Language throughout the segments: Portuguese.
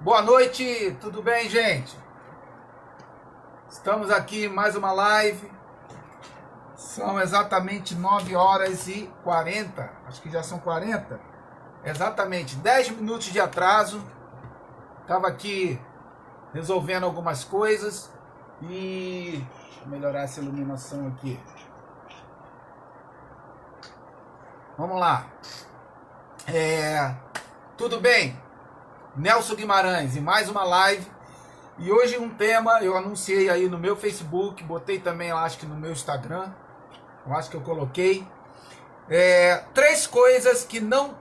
Boa noite, tudo bem, gente? Estamos aqui em mais uma live. São exatamente 9 horas e 40. Acho que já são 40. Exatamente 10 minutos de atraso. Estava aqui resolvendo algumas coisas e deixa eu melhorar essa iluminação aqui. Vamos lá. Tudo bem? Nelson Guimarães em mais uma live. E hoje um tema, eu anunciei aí no meu Facebook, botei também, acho que no meu Instagram, eu acho que eu coloquei. 3 coisas que não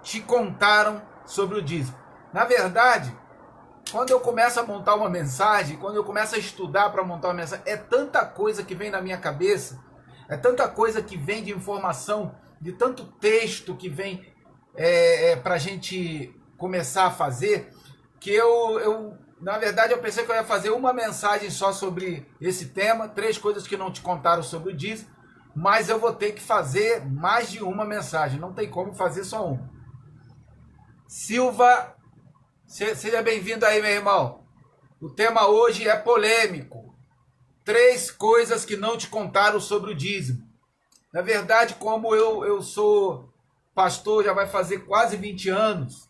te contaram sobre o dízimo. Na verdade, quando eu começo a montar uma mensagem, quando eu começo a estudar para montar uma mensagem, é tanta coisa que vem na minha cabeça, é tanta coisa que vem de informação, de tanto texto que vem para a gente começar a fazer, que na verdade, eu pensei que eu ia fazer uma mensagem só sobre esse tema, 3 coisas que não te contaram sobre o dízimo, mas eu vou ter que fazer mais de uma mensagem, não tem como fazer só uma. Silva, seja bem-vindo aí, meu irmão. O tema hoje é polêmico. 3 coisas que não te contaram sobre o dízimo. Na verdade, como eu sou pastor, já vai fazer quase 20 anos,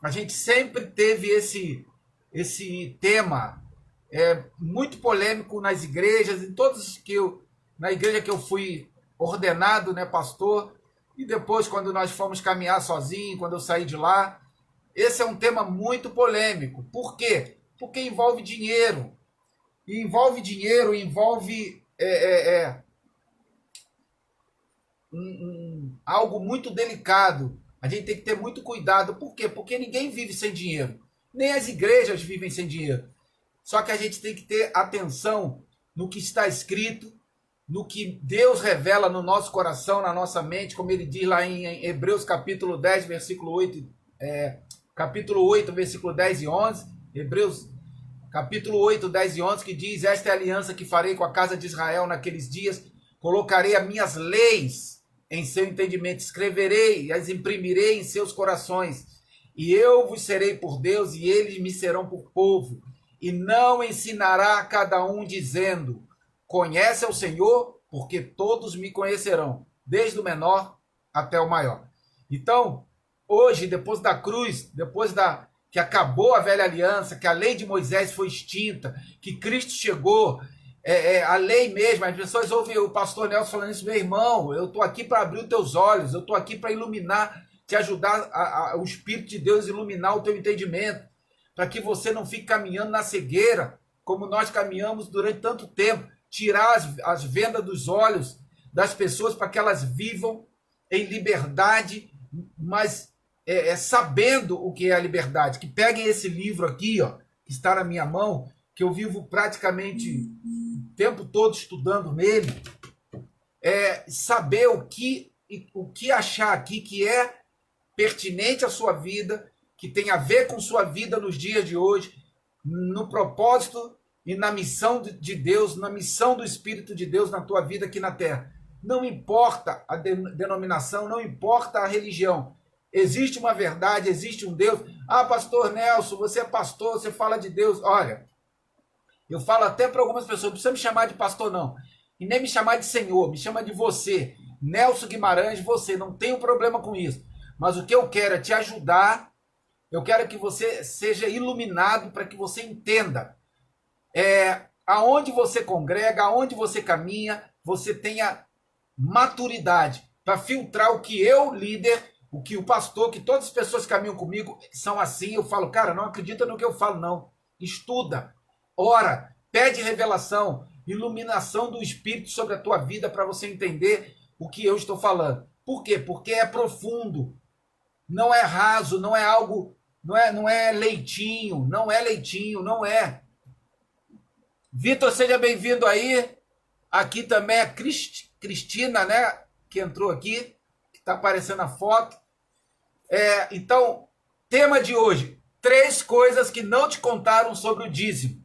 a gente sempre teve esse tema muito polêmico nas igrejas, em todos na igreja que eu fui ordenado, né, pastor, e depois quando nós fomos caminhar sozinho, quando eu saí de lá, esse é um tema muito polêmico. Por quê? Porque envolve dinheiro. E envolve dinheiro, envolve algo muito delicado. A gente tem que ter muito cuidado. Por quê? Porque ninguém vive sem dinheiro. Nem as igrejas vivem sem dinheiro. Só que a gente tem que ter atenção no que está escrito, no que Deus revela no nosso coração, na nossa mente, como ele diz lá em Hebreus capítulo 10, versículo 8, capítulo 8, versículo 10 e 11. Hebreus capítulo 8, 10 e 11, que diz: esta é a aliança que farei com a casa de Israel naqueles dias, colocarei as minhas leis em seu entendimento, escreverei e as imprimirei em seus corações, e eu vos serei por Deus, e eles me serão por povo, e não ensinará a cada um dizendo: conhece ao Senhor, porque todos me conhecerão, desde o menor até o maior. Então, hoje, depois da cruz, que acabou a velha aliança, que a lei de Moisés foi extinta, que Cristo chegou, a lei mesmo, as pessoas ouvem o pastor Nelson falando isso: meu irmão, eu estou aqui para abrir os teus olhos, eu estou aqui para iluminar, te ajudar o Espírito de Deus iluminar o teu entendimento, para que você não fique caminhando na cegueira, como nós caminhamos durante tanto tempo, tirar as vendas dos olhos das pessoas para que elas vivam em liberdade, mas sabendo o que é a liberdade. Que peguem esse livro aqui, ó, que está na minha mão, que eu vivo praticamente o tempo todo estudando nele, saber o que achar aqui que é pertinente à sua vida, que tem a ver com sua vida nos dias de hoje, no propósito e na missão de Deus, na missão do Espírito de Deus na tua vida aqui na terra. Não importa a denominação, não importa a religião. Existe uma verdade, existe um Deus. Ah, pastor Nelson, você é pastor, você fala de Deus. Olha, eu falo até para algumas pessoas: não precisa me chamar de pastor, não. E nem me chamar de senhor, me chama de você. Nelson Guimarães, você. Não tenho problema com isso. Mas o que eu quero é te ajudar. Eu quero que você seja iluminado para que você entenda. Aonde você congrega, aonde você caminha, você tenha maturidade para filtrar o que eu, líder, o que o pastor, que todas as pessoas que caminham comigo são assim. Eu falo: cara, não acredita no que eu falo, não. Estuda, ora, pede revelação, iluminação do Espírito sobre a tua vida para você entender o que eu estou falando. Por quê? Porque é profundo, não é raso, não é algo, não é leitinho, não é leitinho, não é. Vitor, seja bem-vindo aí. Aqui também a Cristina, né, que entrou aqui, que está aparecendo a foto. Então, tema de hoje: 3 coisas que não te contaram sobre o dízimo.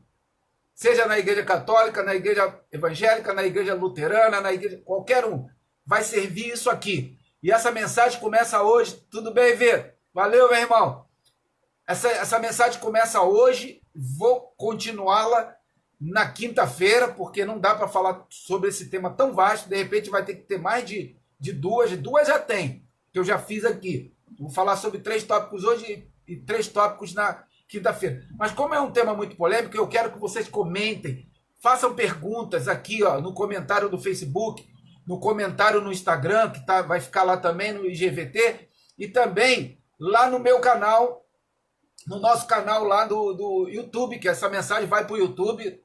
Seja na igreja católica, na igreja evangélica, na igreja luterana, na igreja, qualquer um. Vai servir isso aqui. E essa mensagem começa hoje. Tudo bem, Vitor? Valeu, meu irmão. Essa mensagem começa hoje, vou continuá-la na quinta-feira, porque não dá para falar sobre esse tema tão vasto, de repente vai ter que ter mais de duas já tem, que eu já fiz aqui. Vou falar sobre 3 tópicos hoje e 3 tópicos na quinta-feira. Mas como é um tema muito polêmico, eu quero que vocês comentem, façam perguntas aqui ó, no comentário do Facebook, no comentário no Instagram, que vai ficar lá também no IGVT, e também lá no meu canal, no nosso canal lá do YouTube, que essa mensagem vai para o YouTube,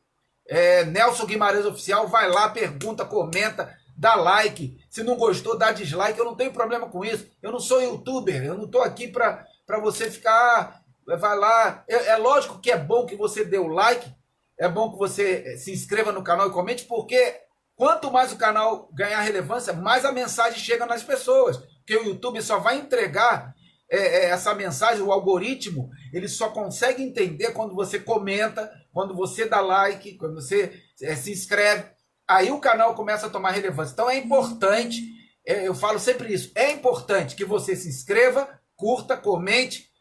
Nelson Guimarães Oficial, vai lá, pergunta, comenta, dá like, se não gostou, dá dislike, eu não tenho problema com isso, eu não sou youtuber, eu não estou aqui para você ficar, vai lá, é lógico que é bom que você dê o like, é bom que você se inscreva no canal e comente, porque quanto mais o canal ganhar relevância, mais a mensagem chega nas pessoas, porque o YouTube só vai entregar essa mensagem, o algoritmo, ele só consegue entender quando você comenta, quando você dá like, quando você se inscreve, aí o canal começa a tomar relevância. Então é importante, eu falo sempre isso, é importante que você se inscreva, curta, comente,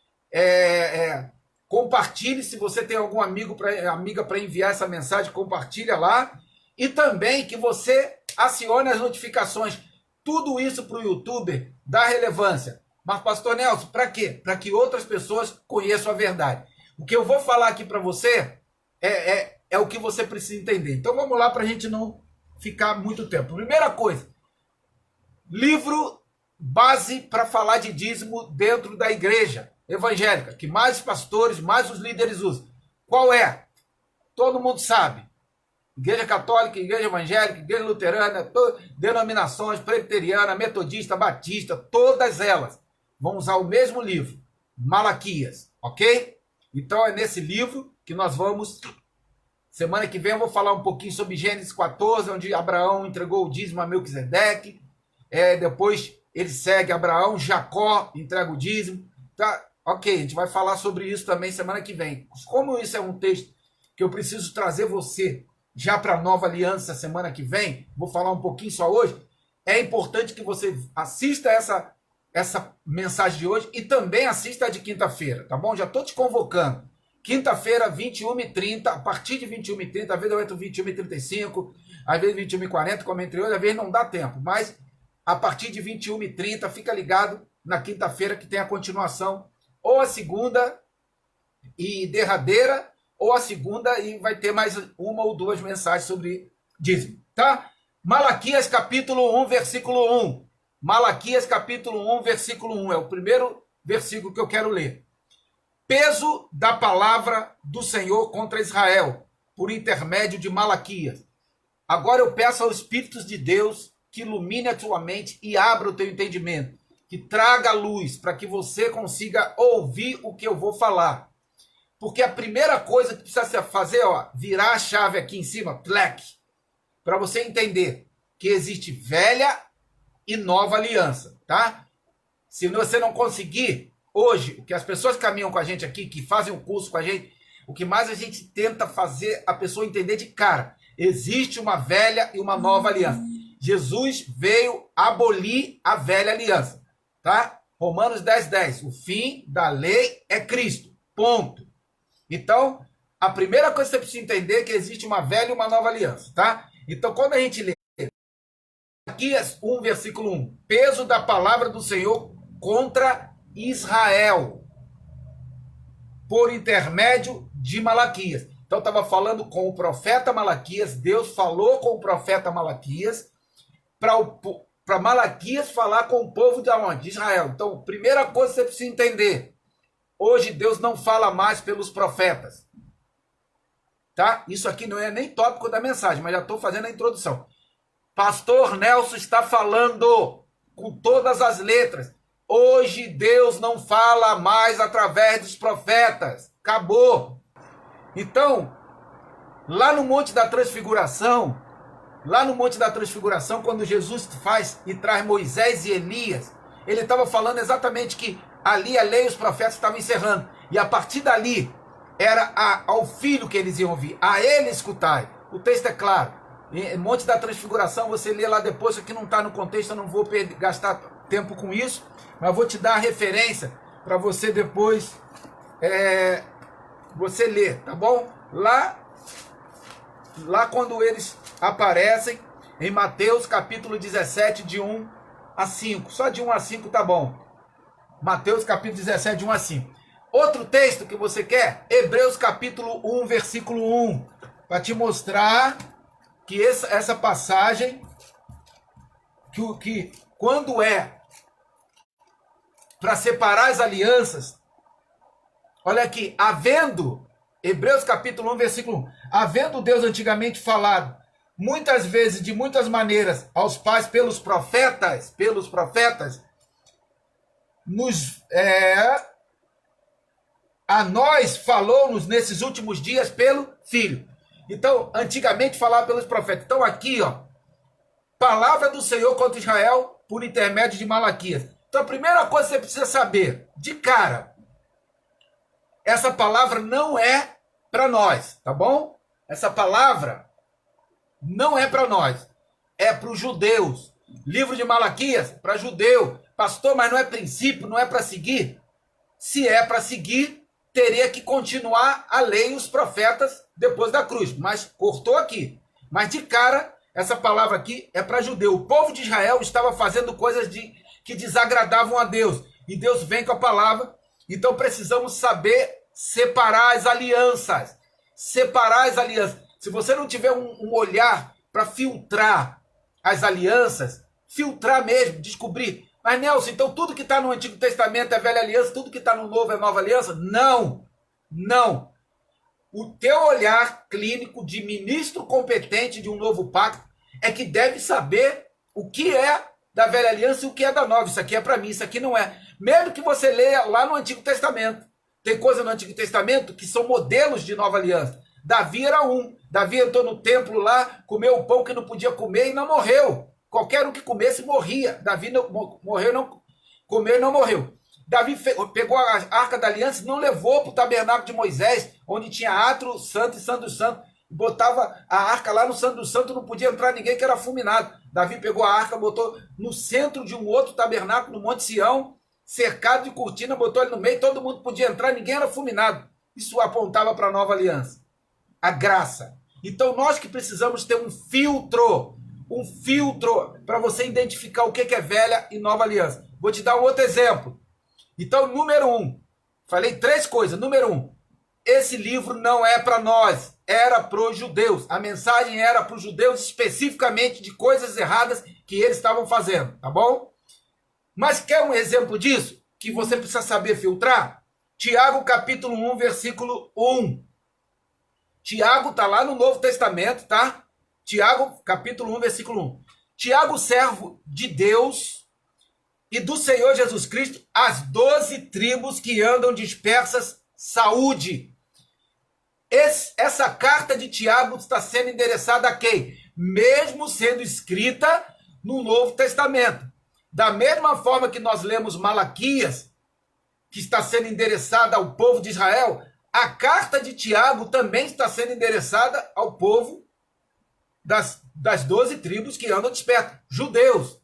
compartilhe, se você tem algum amiga para enviar essa mensagem, compartilha lá, e também que você acione as notificações. Tudo isso para o YouTuber dá relevância. Mas, pastor Nelson, para quê? Para que outras pessoas conheçam a verdade. O que eu vou falar aqui para você é o que você precisa entender. Então vamos lá para a gente não ficar muito tempo. Primeira coisa, livro base para falar de dízimo dentro da igreja evangélica, que mais pastores, mais os líderes usam. Qual é? Todo mundo sabe. Igreja católica, igreja evangélica, igreja luterana, denominações, presbiteriana, metodista, batista, todas elas vão usar o mesmo livro, Malaquias, ok? Então é nesse livro que nós vamos... Semana que vem eu vou falar um pouquinho sobre Gênesis 14, onde Abraão entregou o dízimo a Melquisedeque. Depois ele segue Abraão, Jacó entrega o dízimo. Tá? Ok, a gente vai falar sobre isso também semana que vem. Como isso é um texto que eu preciso trazer você já para a nova aliança semana que vem, vou falar um pouquinho só hoje, é importante que você assista essa mensagem de hoje e também assista a de quinta-feira, tá bom? Já estou te convocando. Quinta-feira, 21h30, a partir de 21h30, às vezes eu entro 21h35, às vezes 21h40, como entre hoje, às vezes não dá tempo, mas a partir de 21h30, fica ligado na quinta-feira que tem a continuação, ou a segunda e derradeira, ou a segunda e vai ter mais uma ou duas mensagens sobre dízimo, tá? Malaquias capítulo 1, versículo 1. Malaquias capítulo 1, versículo 1. É o primeiro versículo que eu quero ler. Peso da palavra do Senhor contra Israel, por intermédio de Malaquias. Agora eu peço aos Espíritos de Deus que ilumine a tua mente e abra o teu entendimento, que traga luz para que você consiga ouvir o que eu vou falar. Porque a primeira coisa que precisa fazer, ó, virar a chave aqui em cima, plec, para você entender que existe velha e nova aliança, tá? Se você não conseguir, hoje, o que as pessoas que caminham com a gente aqui, que fazem o curso com a gente, o que mais a gente tenta fazer a pessoa entender de cara, existe uma velha e uma nova aliança. Jesus veio abolir a velha aliança, tá? Romanos 10:10, o fim da lei é Cristo, ponto. Então, a primeira coisa que você precisa entender é que existe uma velha e uma nova aliança, tá? Então, quando a gente lê aqui 1, versículo 1, peso da palavra do Senhor contra Israel, por intermédio de Malaquias. Então, estava falando com o profeta Malaquias, Deus falou com o profeta Malaquias, para Malaquias falar com o povo de onde? De Israel. Então, primeira coisa que você precisa entender, hoje Deus não fala mais pelos profetas. Tá? Isso aqui não é nem tópico da mensagem, mas já estou fazendo a introdução. Pastor Nelson está falando com todas as letras. Hoje Deus não fala mais através dos profetas. Acabou. Então, lá no Monte da Transfiguração, quando Jesus faz e traz Moisés e Elias, ele estava falando exatamente que ali a lei e os profetas estavam encerrando. E a partir dali, era ao filho que eles iam ouvir, a ele escutar. O texto é claro. Em Monte da Transfiguração, você lê lá depois, isso aqui não está no contexto, eu não vou gastar tempo com isso, mas vou te dar a referência para você depois você lê, tá bom? Lá quando eles aparecem em Mateus capítulo 17, de 1 a 5. Só de 1 a 5 tá bom. Mateus capítulo 17, de 1 a 5. Outro texto que você quer? Hebreus capítulo 1, versículo 1. Para te mostrar que essa passagem, que quando é para separar as alianças, olha aqui, Hebreus capítulo 1, versículo 1, havendo Deus antigamente falado, muitas vezes, de muitas maneiras, aos pais pelos profetas, a nós falou-nos nesses últimos dias pelo Filho. Então, antigamente falava pelos profetas. Então aqui, palavra do Senhor contra Israel por intermédio de Malaquias. Então a primeira coisa que você precisa saber, de cara, essa palavra não é para nós, tá bom? Essa palavra não é para nós, é para os judeus. Livro de Malaquias, para judeu. Pastor, mas não é princípio, não é para seguir? Se é para seguir, teria que continuar a lei e os profetas depois da cruz. Mas cortou aqui. Mas de cara, essa palavra aqui é para judeu. O povo de Israel estava fazendo coisas que desagradavam a Deus. E Deus vem com a palavra. Então precisamos saber separar as alianças. Separar as alianças. Se você não tiver um olhar para filtrar as alianças, filtrar mesmo, descobrir. Mas Nelson, então tudo que está no Antigo Testamento é velha aliança, tudo que está no Novo é nova aliança? Não, não. O teu olhar clínico de ministro competente de um novo pacto é que deve saber o que é da velha aliança e o que é da nova. Isso aqui é para mim, isso aqui não é. Mesmo que você leia lá no Antigo Testamento. Tem coisa no Antigo Testamento que são modelos de nova aliança. Davi era um. Davi entrou no templo lá, comeu o pão que não podia comer e não morreu. Qualquer um que comesse morria. Davi não morreu, não comeu e não morreu. Davi pegou a Arca da Aliança e não levou para o tabernáculo de Moisés, onde tinha átrio santo e santo dos santos. Botava a arca lá no santo dos santos, não podia entrar ninguém que era fulminado. Davi pegou a arca, botou no centro de um outro tabernáculo, no Monte Sião, cercado de cortina, botou ele no meio, todo mundo podia entrar, ninguém era fulminado. Isso apontava para a nova aliança. A graça. Então nós que precisamos ter um filtro para você identificar o que é velha e nova aliança. Vou te dar um outro exemplo. Então, número 1, falei 3 coisas. Número 1, esse livro não é para nós, era para os judeus. A mensagem era para os judeus especificamente de coisas erradas que eles estavam fazendo, tá bom? Mas quer um exemplo disso? Que você precisa saber filtrar? Tiago capítulo 1, versículo 1. Tiago está lá no Novo Testamento, tá? Tiago, capítulo 1, versículo 1. Tiago, servo de Deus e do Senhor Jesus Cristo, as 12 tribos que andam dispersas, saúde. Essa carta de Tiago está sendo endereçada a quem? Mesmo sendo escrita no Novo Testamento. Da mesma forma que nós lemos Malaquias, que está sendo endereçada ao povo de Israel, a carta de Tiago também está sendo endereçada ao povo das 12 tribos que andam dispersos, judeus.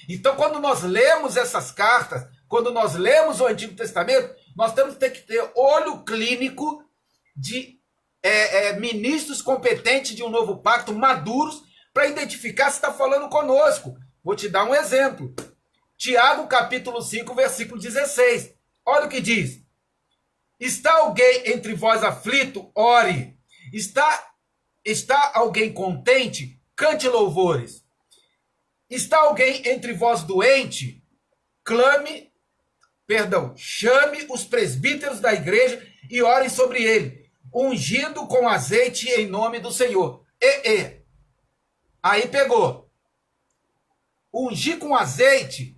Então, quando nós lemos essas cartas, quando nós lemos o Antigo Testamento, nós temos que ter olho clínico de ministros competentes de um novo pacto, maduros, para identificar se está falando conosco. Vou te dar um exemplo. Tiago, capítulo 5, versículo 16. Olha o que diz. Está alguém entre vós aflito? Ore. Está alguém contente? Cante louvores. Está alguém entre vós doente? Chame os presbíteros da igreja e orem sobre ele, ungido com azeite em nome do Senhor. Aí pegou. Ungir com azeite,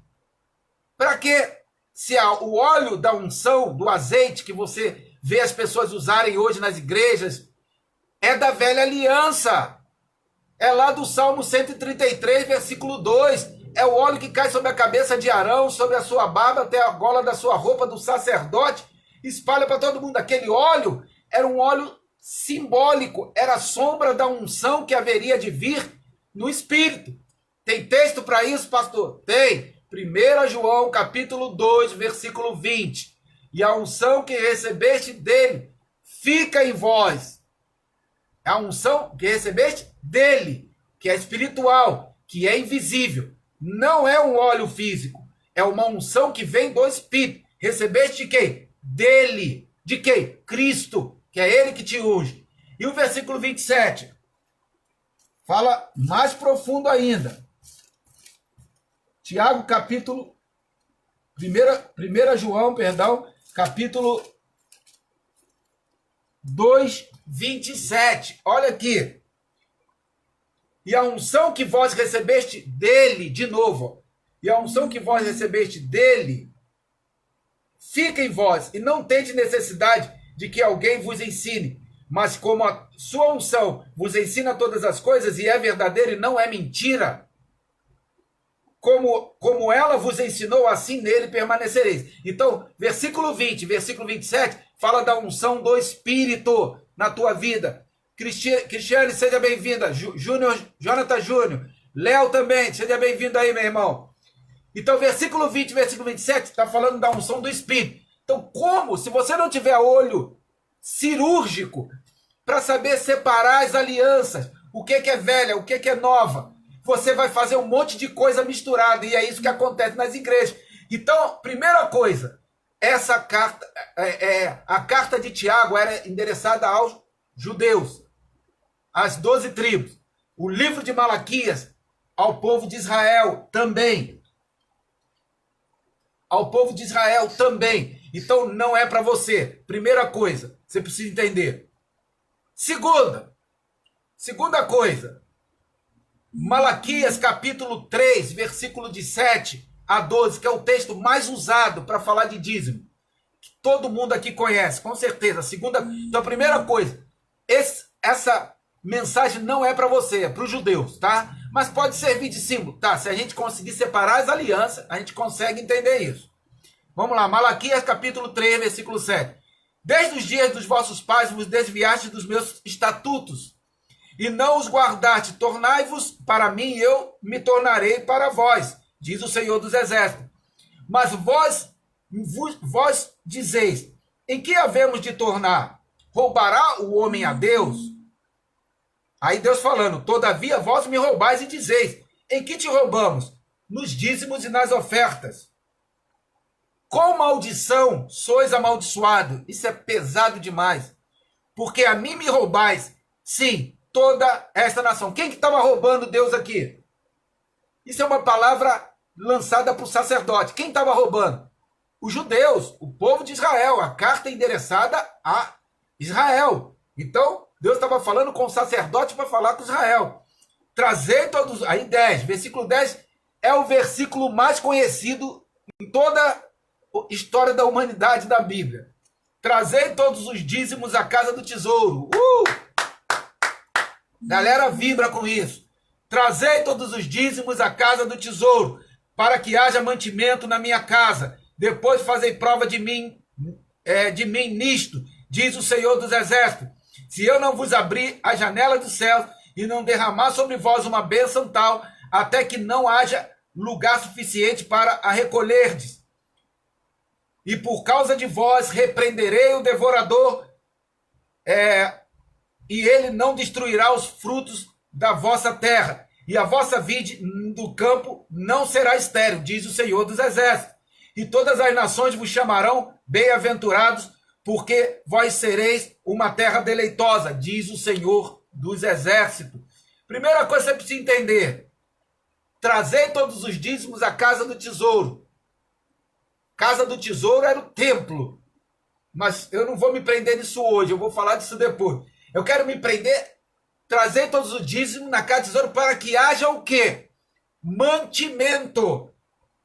para quê? Se o óleo da unção, do azeite que você vê as pessoas usarem hoje nas igrejas, é da velha aliança. É lá do Salmo 133, versículo 2. É o óleo que cai sobre a cabeça de Arão, sobre a sua barba, até a gola da sua roupa do sacerdote, espalha para todo mundo. Aquele óleo era um óleo simbólico, era a sombra da unção que haveria de vir no Espírito. Tem texto para isso, pastor? Tem. 1 João, capítulo 2, versículo 20. e a unção que recebeste dele fica em vós. A unção que recebeste dele, que é espiritual, que é invisível. Não é um óleo físico, é uma unção que vem do Espírito. Recebeste de quem? Dele. De quem? Cristo, que é ele que te unge. E o versículo 27 fala mais profundo ainda. Tiago, capítulo 1 João, capítulo 2, 27. Olha aqui. E a unção que vós recebeste dele, de novo, e a unção que vós recebeste dele, fica em vós, e não tendes necessidade de que alguém vos ensine, mas como a sua unção vos ensina todas as coisas, e é verdadeira e não é mentira, como ela vos ensinou, assim nele permanecereis. Então, versículo 20, versículo 27, fala da unção do Espírito na tua vida. Cristiane, seja bem-vinda. Jonathan Júnior. Léo também, seja bem-vindo aí, meu irmão. Então, versículo 20, versículo 27, está falando da unção do Espírito. Então, como? Se você não tiver olho cirúrgico para saber separar as alianças, o que é velha, o que é nova, você vai fazer um monte de coisa misturada, e é isso que acontece nas igrejas. Então, primeira coisa, essa carta, a carta de Tiago era endereçada aos judeus, às 12 tribos. O livro de Malaquias, ao povo de Israel também. Ao povo de Israel também. Então, não é para você. Primeira coisa, você precisa entender. Segunda coisa, Malaquias capítulo 3, versículo de 7 a 12, que é o texto mais usado para falar de dízimo, que todo mundo aqui conhece, com certeza. Então, a primeira coisa, essa mensagem não é para você, é para os judeus, tá? Mas pode servir de símbolo, tá? Se a gente conseguir separar as alianças, a gente consegue entender isso. Vamos lá, Malaquias capítulo 3, versículo 7. Desde os dias dos vossos pais vos desviaste dos meus estatutos, e não os guardaste. Tornai-vos para mim, e eu me tornarei para vós, diz o Senhor dos Exércitos. Mas vós dizeis, em que havemos de tornar? Roubará o homem a Deus? Aí Deus falando, todavia vós me roubais e dizeis, em que te roubamos? Nos dízimos e nas ofertas. Com maldição sois amaldiçoado. Isso é pesado demais. Porque a mim me roubais, sim, toda esta nação. Quem que estava roubando Deus aqui? Isso é uma palavra lançada para o sacerdote. Quem estava roubando? Os judeus, o povo de Israel. A carta é endereçada a Israel. Então, Deus estava falando com o sacerdote para falar com Israel. Trazei todos... Aí 10, versículo 10 é o versículo mais conhecido em toda a história da humanidade da Bíblia. Trazei todos os dízimos à casa do tesouro. Galera vibra com isso. Trazei todos os dízimos à casa do tesouro, para que haja mantimento na minha casa. Depois fazei prova de mim nisto, diz o Senhor dos Exércitos. Se eu não vos abrir a janela dos céus e não derramar sobre vós uma bênção tal, até que não haja lugar suficiente para a recolherdes. E por causa de vós repreenderei o devorador, e ele não destruirá os frutos da vossa terra, e a vossa vide do campo não será estéril, diz o Senhor dos Exércitos. E todas as nações vos chamarão bem-aventurados, porque vós sereis uma terra deleitosa, diz o Senhor dos Exércitos. Primeira coisa que você precisa entender, trazei todos os dízimos à casa do tesouro. Casa do tesouro era o templo, mas eu não vou me prender nisso hoje, eu vou falar disso depois. Eu quero me prender, trazer todos os dízimos na casa do tesouro para que haja o quê? Mantimento.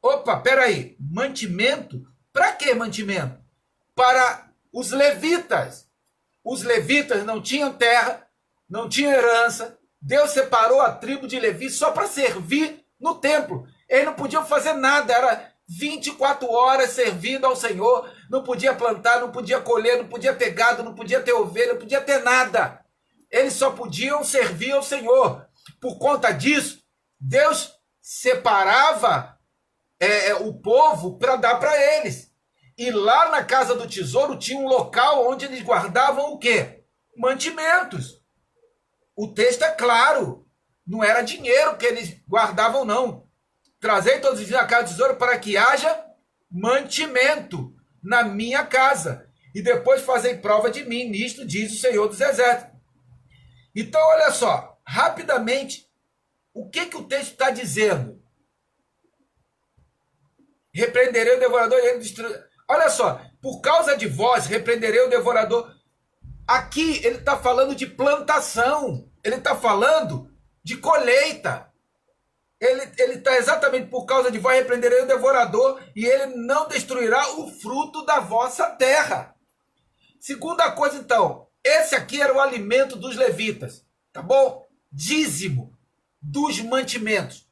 Opa, peraí, mantimento? Para que mantimento? Para os levitas. Os levitas não tinham terra, não tinham herança. Deus separou a tribo de Levi só para servir no templo. Eles não podiam fazer nada, era 24 horas servindo ao Senhor, não podia plantar, não podia colher, não podia ter gado, não podia ter ovelha, não podia ter nada. Eles só podiam servir ao Senhor. Por conta disso, Deus separava o povo para dar para eles. E lá na casa do tesouro tinha um local onde eles guardavam o quê? Mantimentos. O texto é claro. Não era dinheiro que eles guardavam, não. Trazei todos os dias a casa do tesouro para que haja mantimento na minha casa. E depois fazei prova de mim, nisto diz o Senhor dos Exércitos. Então, olha só, rapidamente, o que o texto está dizendo? Repreenderei o devorador e ele destruirá. Olha só, por causa de vós, repreenderei o devorador. Aqui ele está falando de plantação, ele está falando de colheita. Ele está exatamente por causa de vós, repreenderei o devorador e ele não destruirá o fruto da vossa terra. Segunda coisa, então, esse aqui era o alimento dos levitas, tá bom? Dízimo dos mantimentos.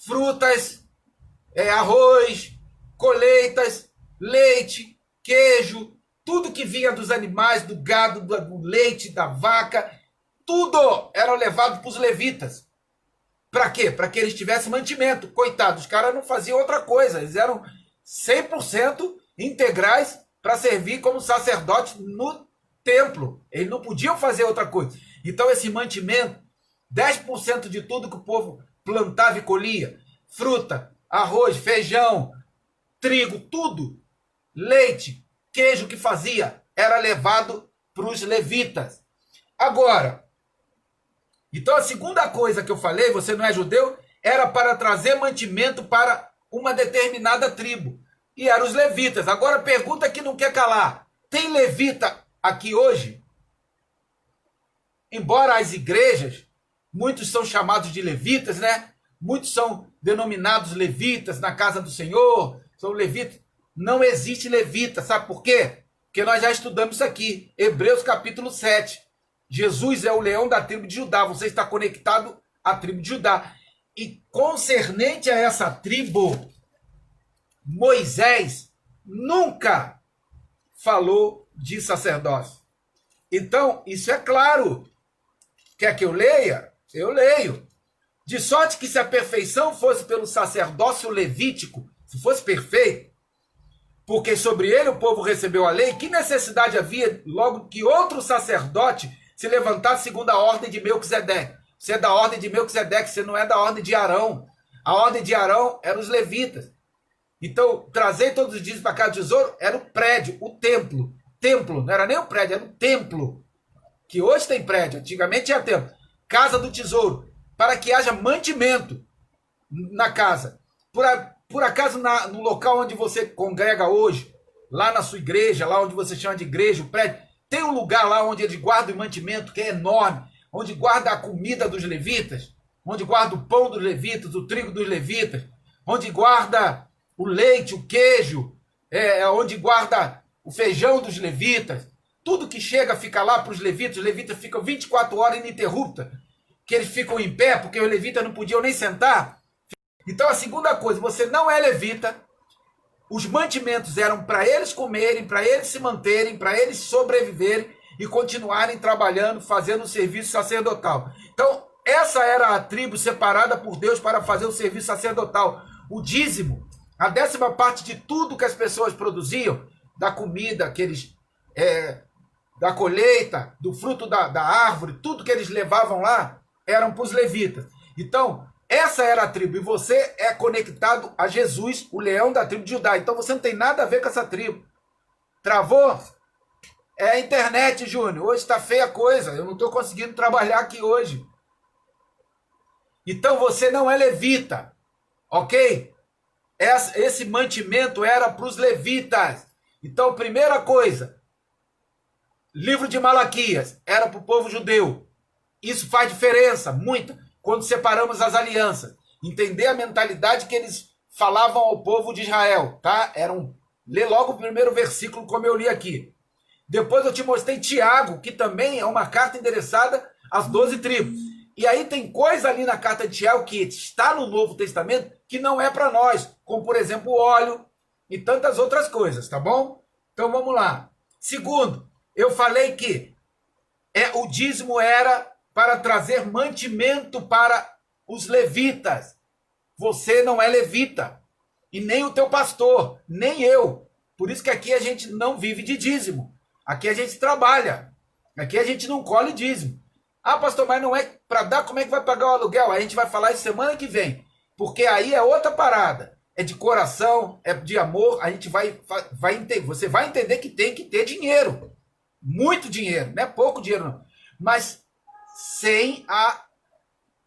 Frutas, arroz, colheitas, leite, queijo, tudo que vinha dos animais, do gado, do leite, da vaca, tudo era levado para os levitas. Para quê? Para que eles tivessem mantimento. Coitados, os caras não faziam outra coisa. Eles eram 100% integrais para servir como sacerdote no templo. Eles não podiam fazer outra coisa. Então, esse mantimento, 10% de tudo que o povo plantava e colhia, fruta, arroz, feijão, trigo, tudo, leite, queijo que fazia, era levado para os levitas. Agora, então a segunda coisa que eu falei, você não é judeu, era para trazer mantimento para uma determinada tribo. E eram os levitas. Agora a pergunta que não quer calar. Tem levita aqui hoje? Embora as igrejas, muitos são chamados de levitas, né? Muitos são denominados levitas na casa do Senhor, são levitas. Não existe levita, sabe por quê? Porque nós já estudamos isso aqui, Hebreus capítulo 7. Jesus é o leão da tribo de Judá, você está conectado à tribo de Judá. E concernente a essa tribo, Moisés nunca falou de sacerdócio. Então, isso é claro. Quer que eu leia? Eu leio. De sorte que se a perfeição fosse pelo sacerdócio levítico, se fosse perfeito, porque sobre ele o povo recebeu a lei, que necessidade havia logo que outro sacerdote se levantasse segundo a ordem de Melquisedeque? Você é da ordem de Melquisedeque, você não é da ordem de Arão. A ordem de Arão era os levitas. Então, trazer todos os dias para cá do tesouro era o prédio, o templo. Templo, não era nem o prédio, era o templo. Que hoje tem prédio, antigamente tinha templo. Casa do tesouro, para que haja mantimento na casa. Por acaso, no local onde você congrega hoje, lá na sua igreja, lá onde você chama de igreja, o prédio, tem um lugar lá onde eles guardam o mantimento, que é enorme, onde guarda a comida dos levitas, onde guarda o pão dos levitas, o trigo dos levitas, onde guarda o leite, o queijo, onde guarda o feijão dos levitas. Tudo que chega fica lá para os levitas ficam 24 horas ininterruptas, que eles ficam em pé, porque os levitas não podiam nem sentar. Então, a segunda coisa, você não é levita, os mantimentos eram para eles comerem, para eles se manterem, para eles sobreviverem e continuarem trabalhando, fazendo o serviço sacerdotal. Então, essa era a tribo separada por Deus para fazer o serviço sacerdotal. O dízimo, a 10ª parte de tudo que as pessoas produziam, da comida que eles... da colheita, do fruto da árvore, tudo que eles levavam lá, eram para os levitas. Então, essa era a tribo, e você é conectado a Jesus, o leão da tribo de Judá. Então você não tem nada a ver com essa tribo. Travou? É a internet, Júnior. Hoje está feia a coisa. Eu não estou conseguindo trabalhar aqui hoje. Então você não é levita. Ok? Esse mantimento era para os levitas. Então, primeira coisa, livro de Malaquias era para o povo judeu. Isso faz diferença, muita, quando separamos as alianças. Entender a mentalidade que eles falavam ao povo de Israel, tá? Lê logo o primeiro versículo, como eu li aqui. Depois eu te mostrei Tiago, que também é uma carta endereçada às 12 tribos. E aí tem coisa ali na carta de Tiago que está no Novo Testamento que não é para nós, como por exemplo o óleo e tantas outras coisas, tá bom? Então vamos lá. Segundo, eu falei que o dízimo era para trazer mantimento para os levitas. Você não é levita. E nem o teu pastor, nem eu. Por isso que aqui a gente não vive de dízimo. Aqui a gente trabalha. Aqui a gente não colhe dízimo. Ah, pastor, mas não é para dar, como é que vai pagar o aluguel? Aí a gente vai falar isso semana que vem. Porque aí é outra parada. É de coração, é de amor. A gente vai entender. Você vai entender que tem que ter dinheiro. Muito dinheiro. Não é pouco dinheiro, não. Mas sem a...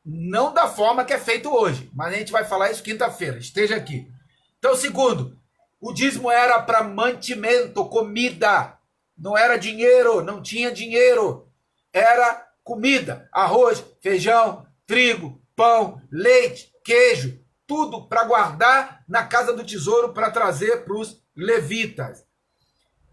Não da forma que é feito hoje. Mas a gente vai falar isso quinta-feira. Esteja aqui. Então, segundo, o dízimo era para mantimento, comida. Não era dinheiro, não tinha dinheiro. Era comida, arroz, feijão, trigo, pão, leite, queijo, tudo para guardar na casa do tesouro para trazer para os levitas.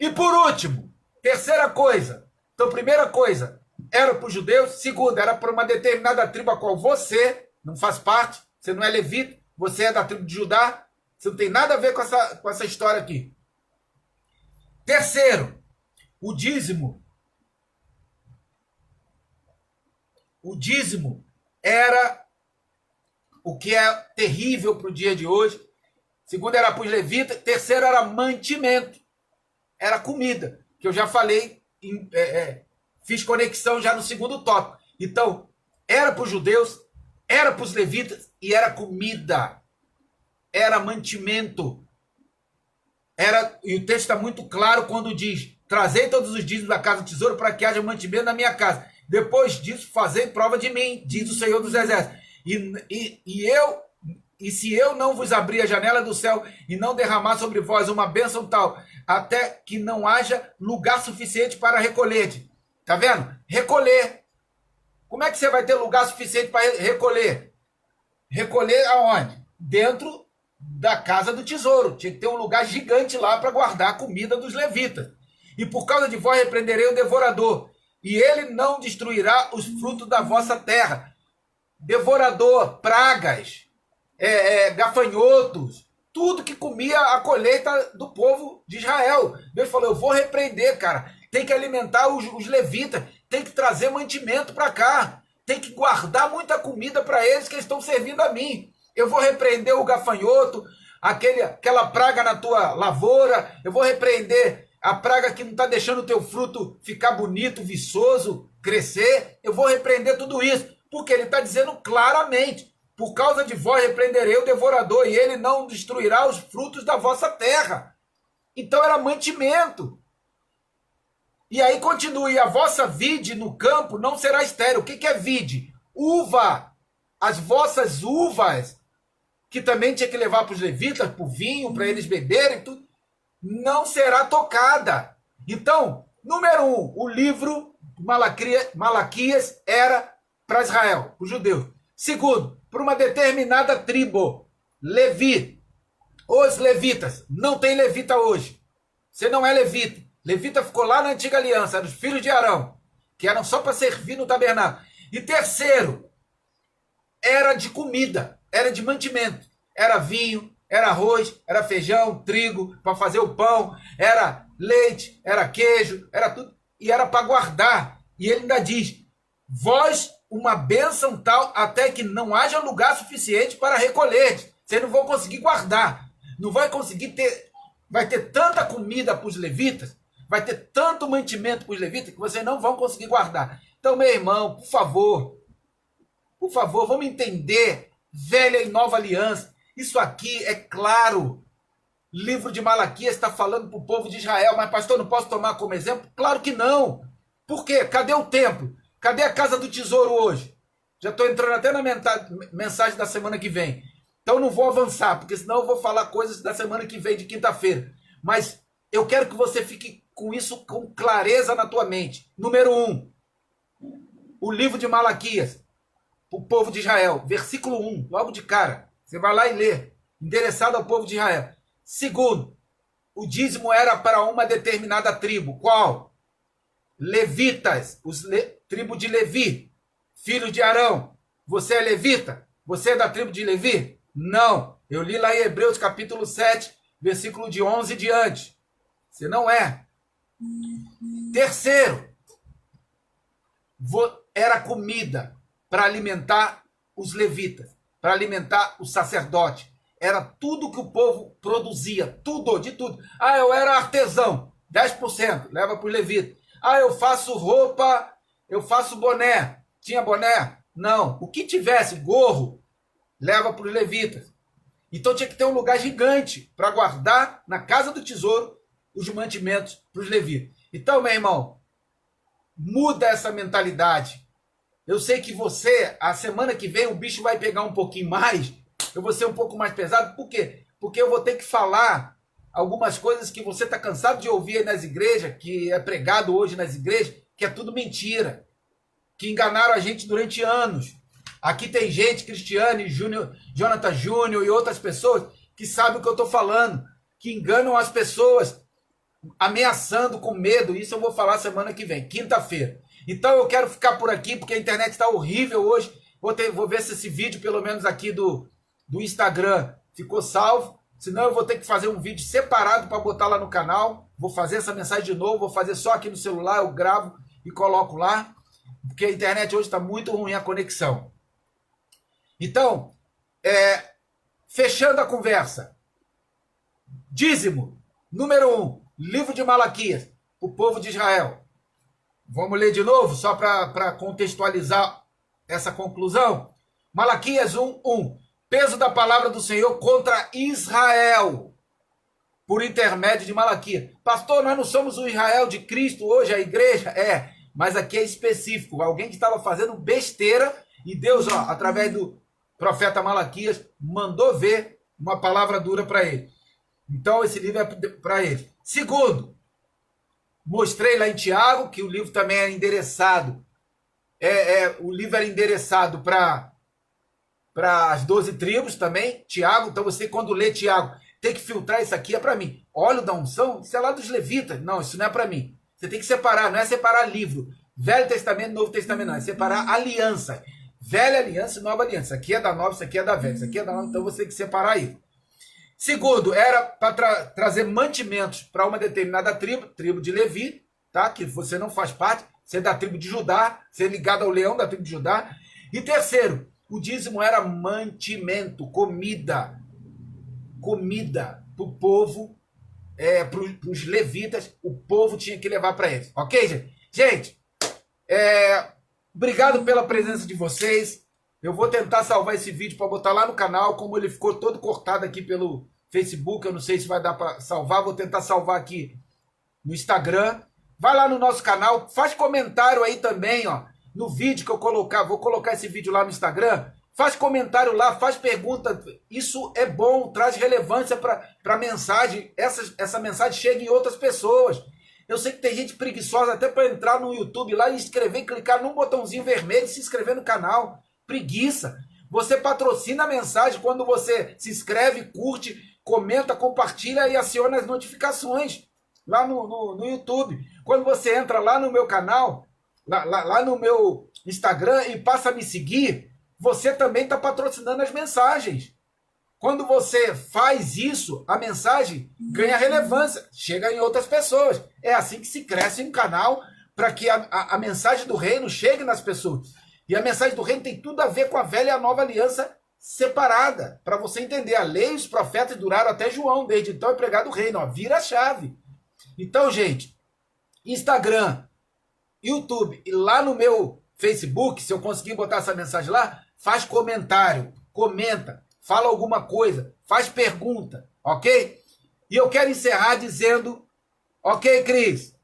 E por último, terceira coisa. Então, primeira coisa, era para os judeus. Segunda, era para uma determinada tribo a qual você não faz parte, você não é levita, você é da tribo de Judá, você não tem nada a ver com essa história aqui. Terceiro, o dízimo era o que é terrível para o dia de hoje. Segundo, era para os levitas. Terceiro, era mantimento. Era comida, que eu já falei, fiz conexão já no segundo tópico. Então, era para os judeus, era para os levitas e era comida. Era mantimento. E o texto está muito claro quando diz: trazei todos os dízimos da casa do tesouro para que haja mantimento na minha casa. Depois disso, fazei prova de mim, diz o Senhor dos Exércitos. E se eu não vos abrir a janela do céu e não derramar sobre vós uma bênção tal, até que não haja lugar suficiente para recolher. Tá vendo? Recolher. Como é que você vai ter lugar suficiente para recolher? Recolher aonde? Dentro da casa do tesouro. Tinha que ter um lugar gigante lá para guardar a comida dos levitas. E por causa de vós repreenderei o devorador, e ele não destruirá os frutos da vossa terra. Devorador, pragas, gafanhotos, tudo que comia a colheita do povo de Israel. Deus falou: eu vou repreender, cara. Tem que alimentar os levitas, tem que trazer mantimento para cá, tem que guardar muita comida para eles que eles estão servindo a mim. Eu vou repreender o gafanhoto, aquela praga na tua lavoura, eu vou repreender a praga que não está deixando o teu fruto ficar bonito, viçoso, crescer. Eu vou repreender tudo isso, porque ele está dizendo claramente: por causa de vós repreenderei o devorador, e ele não destruirá os frutos da vossa terra. Então era mantimento. E aí continua: e a vossa vide no campo não será estéril. O que é vide? Uva. As vossas uvas, que também tinha que levar para os levitas, para o vinho, para eles beberem, tudo, não será tocada. Então, número 1, o livro Malaquias era para Israel, os judeus. Segundo, para uma determinada tribo, Levi. Os levitas. Não tem levita hoje. Você não é levita. Levita ficou lá na antiga aliança, eram os filhos de Arão, que eram só para servir no tabernáculo. E terceiro, era de comida, era de mantimento. Era vinho, era arroz, era feijão, trigo para fazer o pão, era leite, era queijo, era tudo. E era para guardar. E ele ainda diz: vós uma bênção tal até que não haja lugar suficiente para recolher. Vocês não vão conseguir guardar. Não vai conseguir ter. Vai ter tanta comida para os levitas, vai ter tanto mantimento para os levitas, que vocês não vão conseguir guardar. Então, meu irmão, por favor, vamos entender velha e nova aliança. Isso aqui é claro. Livro de Malaquias está falando para o povo de Israel. Mas, pastor, não posso tomar como exemplo? Claro que não. Por quê? Cadê o templo? Cadê a casa do tesouro hoje? Já estou entrando até na mensagem da semana que vem. Então não vou avançar, porque senão eu vou falar coisas da semana que vem, de quinta-feira. Mas eu quero que você fique com isso com clareza na tua mente. Número 1, o livro de Malaquias, o povo de Israel, versículo 1, logo de cara. Você vai lá e lê, endereçado ao povo de Israel. Segundo, o dízimo era para uma determinada tribo. Qual? Levitas, tribo de Levi, filho de Arão. Você é levita? Você é da tribo de Levi? Não. Eu li lá em Hebreus capítulo 7, versículo de 11 diante. Você não é. Terceiro, era comida para alimentar os levitas, para alimentar o sacerdote. era tudo que o povo produzia, tudo, de tudo. Ah, eu era artesão, 10%, leva para os levitas. Ah, eu faço roupa, eu faço boné. Tinha boné? Não. O que tivesse, gorro, leva para os levitas. Então tinha que ter um lugar gigante para guardar na casa do tesouro os mantimentos para os levitas. Então, meu irmão, muda essa mentalidade. Eu sei que você, a semana que vem, o bicho vai pegar um pouquinho mais, eu vou ser um pouco mais pesado. Por quê? Porque eu vou ter que falar algumas coisas que você está cansado de ouvir aí nas igrejas, que é pregado hoje nas igrejas, que é tudo mentira, que enganaram a gente durante anos. Aqui tem gente, Cristiane, Júnior, Jonathan Júnior e outras pessoas que sabem o que eu estou falando, que enganam as pessoas, ameaçando com medo. Isso eu vou falar semana que vem, quinta-feira. Então eu quero ficar por aqui, porque a internet está horrível hoje. Vou ver se esse vídeo, pelo menos aqui do Instagram, ficou salvo. Senão eu vou ter que fazer um vídeo separado para botar lá no canal. Vou fazer essa mensagem de novo, vou fazer só aqui no celular, eu gravo e coloco lá. Porque a internet hoje está muito ruim a conexão. Então, fechando a conversa. Dízimo, número 1, livro de Malaquias, o povo de Israel. Vamos ler de novo, só para contextualizar essa conclusão. Malaquias 1:1. Peso da palavra do Senhor contra Israel, por intermédio de Malaquias. Pastor, nós não somos o Israel de Cristo hoje, a igreja? Mas aqui é específico. Alguém que estava fazendo besteira e Deus, através do profeta Malaquias, mandou ver uma palavra dura para ele. Então, esse livro é para ele. Segundo, mostrei lá em Tiago que o livro também era endereçado. O livro era endereçado para as 12 tribos também. Tiago, então você, quando lê Tiago, tem que filtrar isso aqui, é para mim. Óleo da unção, isso é lá dos levitas. Não, isso não é para mim. Você tem que separar, não é separar livro. Velho Testamento, Novo Testamento, não. É separar aliança. Velha aliança e nova aliança. Isso aqui é da nova, isso aqui é da velha. Isso aqui é da nova, então você tem que separar isso. Segundo, era para trazer mantimentos para uma determinada tribo de Levi, tá? Que você não faz parte, você é da tribo de Judá, você é ligado ao leão da tribo de Judá. E terceiro, o dízimo era mantimento, comida para o povo, para os levitas, o povo tinha que levar para eles. Ok, gente? Gente, obrigado pela presença de vocês. Eu vou tentar salvar esse vídeo para botar lá no canal, como ele ficou todo cortado aqui pelo Facebook, eu não sei se vai dar para salvar, vou tentar salvar aqui no Instagram. Vai lá no nosso canal, faz comentário aí também, no vídeo que eu colocar, vou colocar esse vídeo lá no Instagram, faz comentário lá, faz pergunta, isso é bom, traz relevância para a mensagem, essa mensagem chega em outras pessoas. Eu sei que tem gente preguiçosa até para entrar no YouTube lá e inscrever, clicar num botãozinho vermelho e se inscrever no canal. Preguiça. Você patrocina a mensagem quando você se inscreve, curte, comenta, compartilha e aciona as notificações lá no YouTube. Quando você entra lá no meu canal, lá no meu Instagram e passa a me seguir, você também está patrocinando as mensagens. Quando você faz isso, a mensagem ganha relevância, chega em outras pessoas. É assim que se cresce um canal, para que a mensagem do reino chegue nas pessoas. E a mensagem do reino tem tudo a ver com a velha e a nova aliança separada. Para você entender, a lei e os profetas duraram até João, desde então é pregado o reino. Vira a chave. Então, gente, Instagram, YouTube e lá no meu Facebook, se eu conseguir botar essa mensagem lá, faz comentário, comenta, fala alguma coisa, faz pergunta, ok? E eu quero encerrar dizendo, ok, Cris,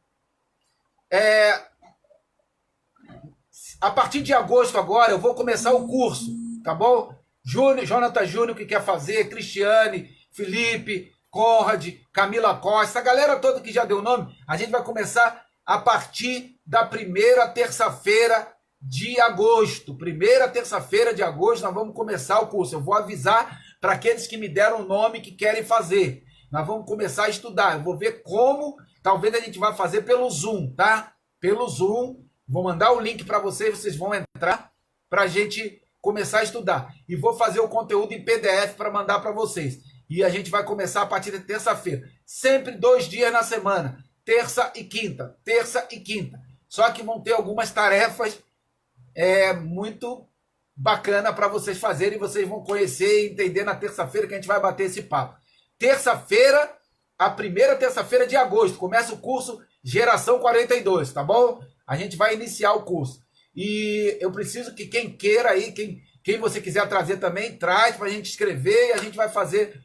a partir de agosto agora eu vou começar o curso, tá bom? Jonathan Júnior que quer fazer, Cristiane, Felipe, Conrad, Camila Costa, a galera toda que já deu nome, a gente vai começar a partir da primeira terça-feira de agosto. Primeira terça-feira de agosto nós vamos começar o curso. Eu vou avisar para aqueles que me deram o nome que querem fazer. Nós vamos começar a estudar. Eu vou ver como, talvez a gente vai fazer pelo Zoom, tá? Pelo Zoom. Vou mandar o link para vocês, vocês vão entrar para a gente começar a estudar. E vou fazer o conteúdo em PDF para mandar para vocês. E a gente vai começar a partir de terça-feira. Sempre 2 dias na semana. Terça e quinta. Terça e quinta. Só que vão ter algumas tarefas muito bacana para vocês fazerem, vocês vão conhecer e entender na terça-feira que a gente vai bater esse papo. Terça-feira, a primeira terça-feira de agosto, começa o curso Geração 42, tá bom? A gente vai iniciar o curso. E eu preciso que quem queira aí, quem você quiser trazer também, traz para a gente escrever e a gente vai fazer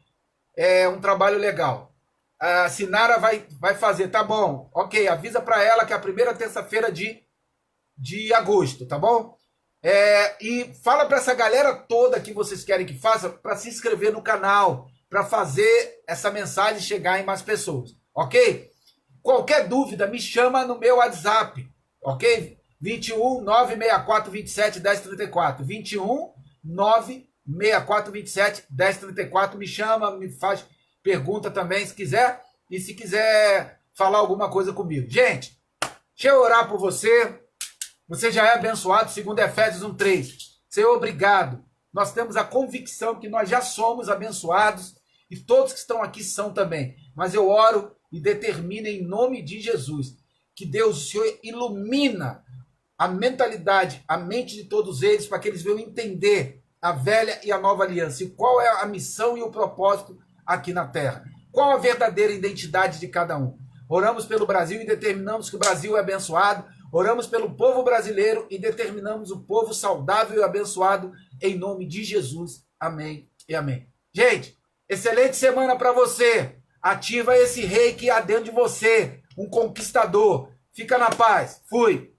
um trabalho legal. A Sinara vai fazer, tá bom? Ok, avisa para ela que é a primeira terça-feira de agosto, tá bom? E fala para essa galera toda que vocês querem que faça para se inscrever no canal, para fazer essa mensagem chegar em mais pessoas, ok? Qualquer dúvida, me chama no meu WhatsApp, ok? 21 964 27 1034. 21 964 27 1034. Me chama, me faz pergunta também, se quiser. E se quiser falar alguma coisa comigo. Gente, deixa eu orar por você. Você já é abençoado, segundo Efésios 1:3. Senhor, obrigado. Nós temos a convicção que nós já somos abençoados e todos que estão aqui são também. Mas eu oro e determino em nome de Jesus que Deus, o Senhor, ilumina a mentalidade, a mente de todos eles para que eles venham entender a velha e a nova aliança e qual é a missão e o propósito aqui na Terra. Qual a verdadeira identidade de cada um. Oramos pelo Brasil e determinamos que o Brasil é abençoado. Oramos pelo povo brasileiro e determinamos o povo saudável e abençoado em nome de Jesus. Amém e amém. Gente, excelente semana para você. Ativa esse rei que há dentro de você, um conquistador. Fica na paz. Fui.